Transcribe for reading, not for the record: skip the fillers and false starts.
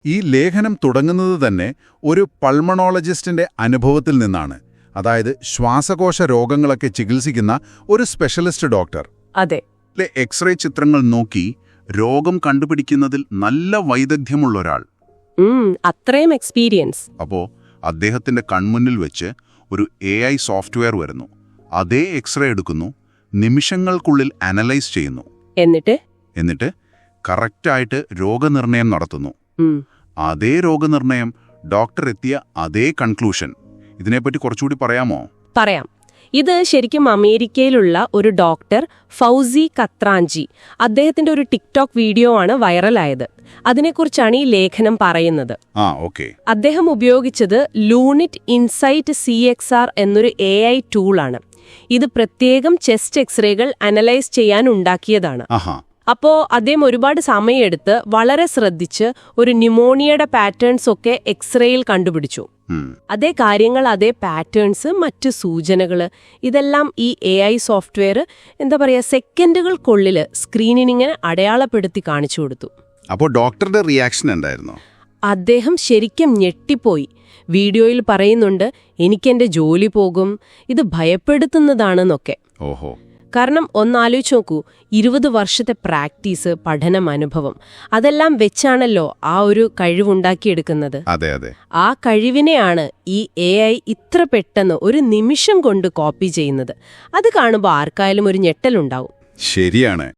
ഈ ലേഖനം തുടങ്ങുന്നത് തന്നെ ഒരു പൾമണോളജിസ്റ്റിന്റെ അനുഭവത്തിൽ നിന്നാണ്. അതായത് ശ്വാസകോശ രോഗങ്ങളൊക്കെ ചികിത്സിക്കുന്ന ഒരു സ്പെഷ്യലിസ്റ്റ് ഡോക്ടർ. അതെ. എക്സ്റേ ചിത്രങ്ങൾ നോക്കി രോഗം കണ്ടുപിടിക്കുന്നതിൽ നല്ല വൈദഗ്ധ്യമുള്ള ഒരാൾ. അത്രയും എക്സ്പീരിയൻസ്. അപ്പോ അദ്ദേഹത്തിന്റെ കൺമുന്നിൽ വെച്ച് ഒരു AI സോഫ്റ്റ്വെയർ വരുന്നു. അതേ എക്സ്റേ എടുക്കുന്നു, നിമിഷങ്ങൾക്കുള്ളിൽ അനലൈസ് ചെയ്യുന്നു. എന്നിട്ട് കറക്റ്റായിട്ട് രോഗനിർണയം നടത്തുന്നു. അതേ രോഗനിർണയം, ഡോക്ടർ എത്തിയ അതേ കൺക്ലൂഷൻ. ഇതിനെപ്പറ്റി കുറച്ചുകൂടി പറയാമോ? പറയാം. ഇത് ശരിക്കും അമേരിക്കയിലുള്ള ഒരു ഡോക്ടർ ഫൗസി കത്രാഞ്ചി. അദ്ദേഹത്തിന്റെ ഒരു ടിക്ടോക്ക് വീഡിയോ ആണ് വൈറലായത്. അതിനെക്കുറിച്ചാണ് ഈ ലേഖനം പറയുന്നത്. അദ്ദേഹം ഉപയോഗിച്ചത് ലൂണിറ്റ് ഇൻസൈറ്റ് CXR എന്നൊരു AI ടൂളാണ്. ഇത് പ്രത്യേകം ചെസ്റ്റ് എക്സ്റേകൾ അനലൈസ് ചെയ്യാൻ ഉണ്ടാക്കിയതാണ്. അപ്പോ അദ്ദേഹം ഒരുപാട് സമയമെടുത്ത് വളരെ ശ്രദ്ധിച്ച് ഒരു ന്യൂമോണിയയുടെ പാറ്റേൺസ് ഒക്കെ എക്സ്റേയിൽ കണ്ടുപിടിച്ചു. അതേ കാര്യങ്ങൾ, അതേ പാറ്റേൺസ്, മറ്റു സൂചനകള്, ഇതെല്ലാം ഈ AI സോഫ്റ്റ്വെയർ സെക്കൻഡുകൾക്കുള്ളിൽ സ്ക്രീനിങ്ങിനെ അടയാളപ്പെടുത്തി കാണിച്ചു കൊടുത്തു. അപ്പോൾ ഡോക്ടറുടെ റിയാക്ഷൻ എന്തായിരുന്നു? അദ്ദേഹം ശരിക്കും ഞെട്ടിപ്പോയി. വീഡിയോയിൽ പറയുന്നുണ്ട്, എനിക്കെന്റെ ജോലി പോകും, ഇത് ഭയപ്പെടുത്തുന്നതാണെന്നൊക്കെ. കാരണം ഒന്നാലോചിച്ച് നോക്കൂ, 20 വർഷത്തെ പ്രാക്ടീസ്, പഠനം, അനുഭവം, അതെല്ലാം വെച്ചാണല്ലോ ആ ഒരു കഴിവുണ്ടാക്കിയെടുക്കുന്നത്. ആ കഴിവിനെയാണ് ഈ AI ഇത്ര പെട്ടെന്ന് ഒരു നിമിഷം കൊണ്ട് കോപ്പി ചെയ്യുന്നത്. അത് കാണുമ്പോൾ ആർക്കായാലും ഒരു ഞെട്ടലുണ്ടാവും. ശരിയാണ്.